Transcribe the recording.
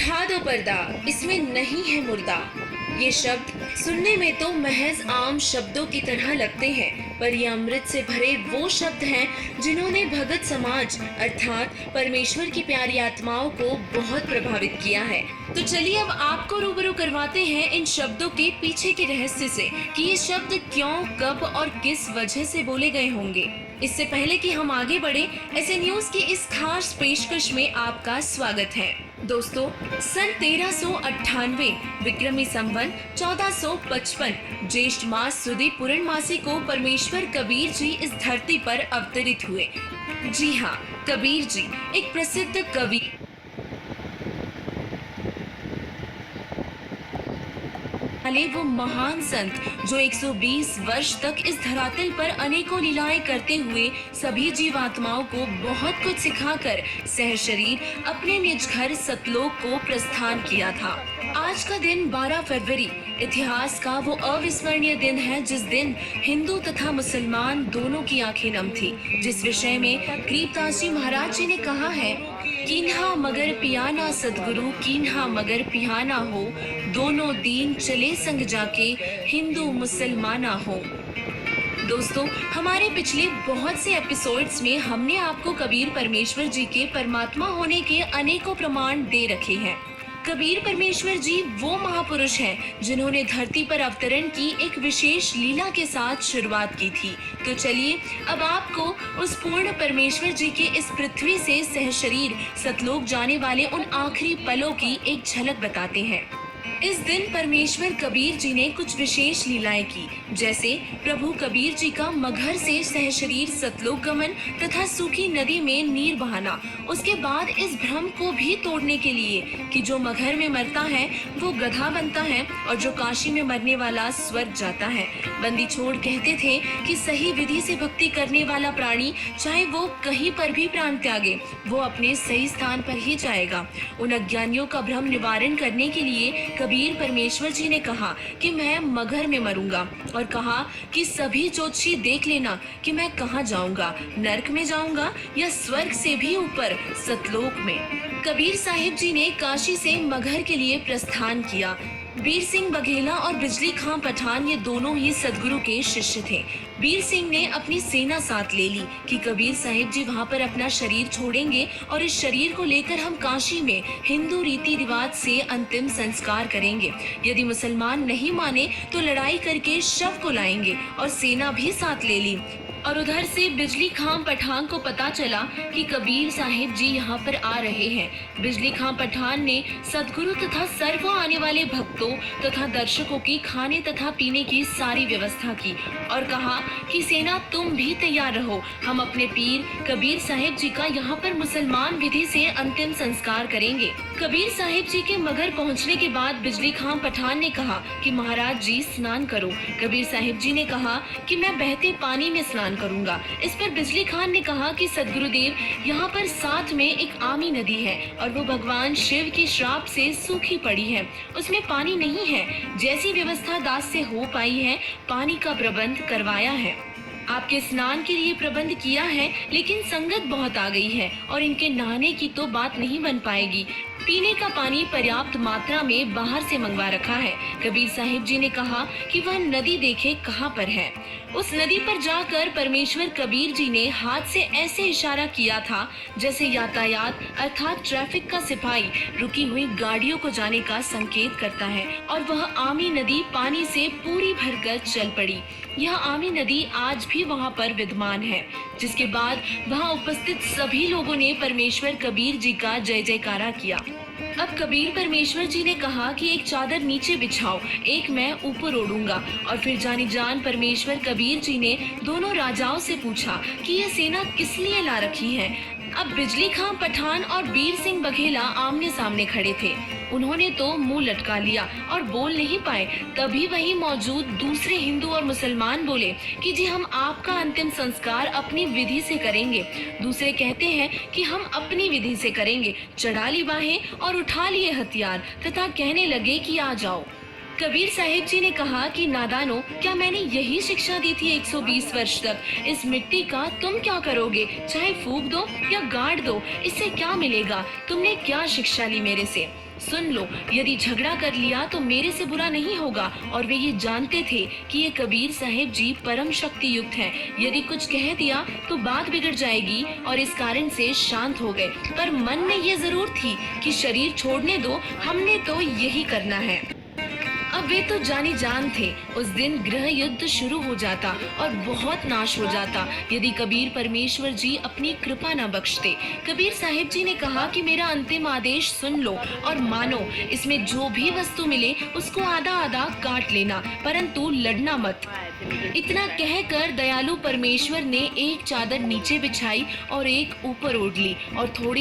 उठा दो पर्दा, इसमें नहीं है मुर्दा। ये शब्द सुनने में तो महज आम शब्दों की तरह लगते हैं, पर ये अमृत से भरे वो शब्द हैं जिन्होंने भगत समाज अर्थात परमेश्वर की प्यारी आत्माओं को बहुत प्रभावित किया है। तो चलिए अब आपको रूबरू करवाते हैं इन शब्दों के पीछे के रहस्य से कि ये शब्द क्यों, कब और किस वजह से बोले गए होंगे। इससे पहले कि हम आगे बढ़े, ऐसे न्यूज की इस खास पेशकश में आपका स्वागत है। दोस्तों, सन 1398 विक्रमी संवत 1455 ज्येष्ठ मास सुदी पूर्णमासी को परमेश्वर कबीर जी इस धरती पर अवतरित हुए। जी हाँ, कबीर जी एक प्रसिद्ध कवि वाले वो महान संत जो 120 वर्ष तक इस धरातल पर अनेकों लीलाएं करते हुए सभी जीवात्माओं को बहुत कुछ सिखाकर सहशरीर अपने निज घर सतलोक को प्रस्थान किया था। आज का दिन 12 फरवरी इतिहास का वो अविस्मरणीय दिन है जिस दिन हिंदू तथा मुसलमान दोनों की आंखें नम थी। जिस विषय में गरीबदास जी महाराज जी ने कहा है, कीन्हा मगर पियाना सदगुरु, कीन्हा मगर पियाना हो, दोनों दीन चले संग जाके, हिंदू मुसलमाना हो। दोस्तों, हमारे पिछले बहुत से एपिसोड्स में हमने आपको कबीर परमेश्वर जी के परमात्मा होने के अनेकों प्रमाण दे रखे हैं। कबीर परमेश्वर जी वो महापुरुष हैं जिन्होंने धरती पर अवतरण की एक विशेष लीला के साथ शुरुआत की थी। तो चलिए अब आपको उस पूर्ण परमेश्वर जी के इस पृथ्वी से सहशरीर सतलोक जाने वाले उन आखिरी पलों की एक झलक बताते हैं। इस दिन परमेश्वर कबीर जी ने कुछ विशेष लीलाएं की, जैसे प्रभु कबीर जी का मगहर से सहशरीर सतलोक गमन तथा सूखी नदी में नीर बहाना। उसके बाद इस भ्रम को भी तोड़ने के लिए कि जो मगहर में मरता है वो गधा बनता है और जो काशी में मरने वाला स्वर्ग जाता है। बंदी छोड़ कहते थे कि सही विधि से भक्ति करने वाला प्राणी चाहे वो कहीं पर भी प्राण त्यागे, वो अपने सही स्थान पर ही जाएगा। उन अज्ञानियों का भ्रम निवारण करने के लिए कबीर परमेश्वर जी ने कहा कि मैं मगहर में मरूंगा और कहा कि सभी ज्योतिषी देख लेना कि मैं कहाँ जाऊंगा, नरक में जाऊंगा या स्वर्ग से भी ऊपर सतलोक में। कबीर साहिब जी ने काशी से मगहर के लिए प्रस्थान किया। बीर सिंह बघेला और बिजली खां पठान ये दोनों ही सदगुरु के शिष्य थे। बीर सिंह ने अपनी सेना साथ ले ली कि कबीर साहिब जी वहां पर अपना शरीर छोड़ेंगे और इस शरीर को लेकर हम काशी में हिंदू रीति रिवाज से अंतिम संस्कार करेंगे। यदि मुसलमान नहीं माने तो लड़ाई करके शव को लाएंगे और सेना भी साथ ले ली। और उधर से बिजली खां पठान को पता चला कि कबीर साहिब जी यहाँ पर आ रहे हैं। बिजली खां पठान ने सदगुरु तथा सर्वों आने वाले भक्तों तथा दर्शकों की खाने तथा पीने की सारी व्यवस्था की और कहा कि सेना तुम भी तैयार रहो, हम अपने पीर कबीर साहिब जी का यहाँ पर मुसलमान विधि से अंतिम संस्कार करेंगे। कबीर साहिब जी के मगहर पहुँचने के बाद बिजली खां पठान ने कहा कि महाराज जी स्नान करो। कबीर साहिब जी ने कहा कि मैं बहते पानी में स्नान करूंगा। इस पर बिजली खान ने कहा कि सदगुरुदेव, यहाँ पर साथ में एक आमी नदी है और वो भगवान शिव की श्राप से सूखी पड़ी है, उसमें पानी नहीं है। जैसी व्यवस्था दास से हो पाई है, पानी का प्रबंध करवाया है। आपके स्नान के लिए प्रबंध किया है, लेकिन संगत बहुत आ गई है और इनके नहाने की तो बात नहीं बन पाएगी। पीने का पानी पर्याप्त मात्रा में बाहर से मंगवा रखा है। कबीर साहिब जी ने कहा कि वह नदी देखे कहाँ पर है। उस नदी पर जाकर परमेश्वर कबीर जी ने हाथ से ऐसे इशारा किया था जैसे यातायात अर्थात ट्रैफिक का सिपाही रुकी हुई गाड़ियों को जाने का संकेत करता है और वह आमी नदी पानी से पूरी भरकर चल पड़ी। यह आमी नदी आज भी वहाँ पर विद्यमान है, जिसके बाद वहाँ उपस्थित सभी लोगों ने परमेश्वर कबीर जी का जय जयकारा किया। अब कबीर परमेश्वर जी ने कहा कि एक चादर नीचे बिछाओ, एक मैं ऊपर ओढ़ूंगा। और फिर जानी जान परमेश्वर कबीर जी ने दोनों राजाओं से पूछा कि यह सेना किस लिए ला रखी है। अब बिजली खां पठान और बीर सिंह बघेला आमने सामने खड़े थे। उन्होंने तो मुंह लटका लिया और बोल नहीं पाए। तभी वहीं मौजूद दूसरे हिंदू और मुसलमान बोले कि जी हम आपका अंतिम संस्कार अपनी विधि से करेंगे। दूसरे कहते हैं कि हम अपनी विधि से करेंगे। चढ़ा ली बाहें और उठा लिए हथियार तथा कहने लगे कि आ जाओ। कबीर साहिब जी ने कहा कि नादानो, क्या मैंने यही शिक्षा दी थी 120 वर्ष तक? इस मिट्टी का तुम क्या करोगे? चाहे फूंक दो या गाड़ दो, इससे क्या मिलेगा? तुमने क्या शिक्षा ली मेरे से? सुन लो, यदि झगड़ा कर लिया तो मेरे से बुरा नहीं होगा। और वे ये जानते थे कि ये कबीर साहिब जी परम शक्ति युक्त हैं। यदि कुछ कह दिया तो बात बिगड़ जाएगी और इस कारण से शांत हो गए। पर मन में ये जरूर थी कि शरीर छोड़ने दो, हमने तो यही करना है। अब वे तो जानी जान थे। उस दिन गृह युद्ध शुरू हो जाता और बहुत नाश हो जाता यदि कबीर परमेश्वर जी अपनी कृपा न बख्शते। कबीर साहिब जी ने कहा कि मेरा अंतिम आदेश सुन लो और मानो। इसमें जो भी वस्तु मिले उसको आधा आधा काट लेना, परंतु लड़ना मत। इतना कहकर दयालु परमेश्वर ने एक चादर नीचे बिछाई और एक ऊपर ओढ़ ली और थोड़ी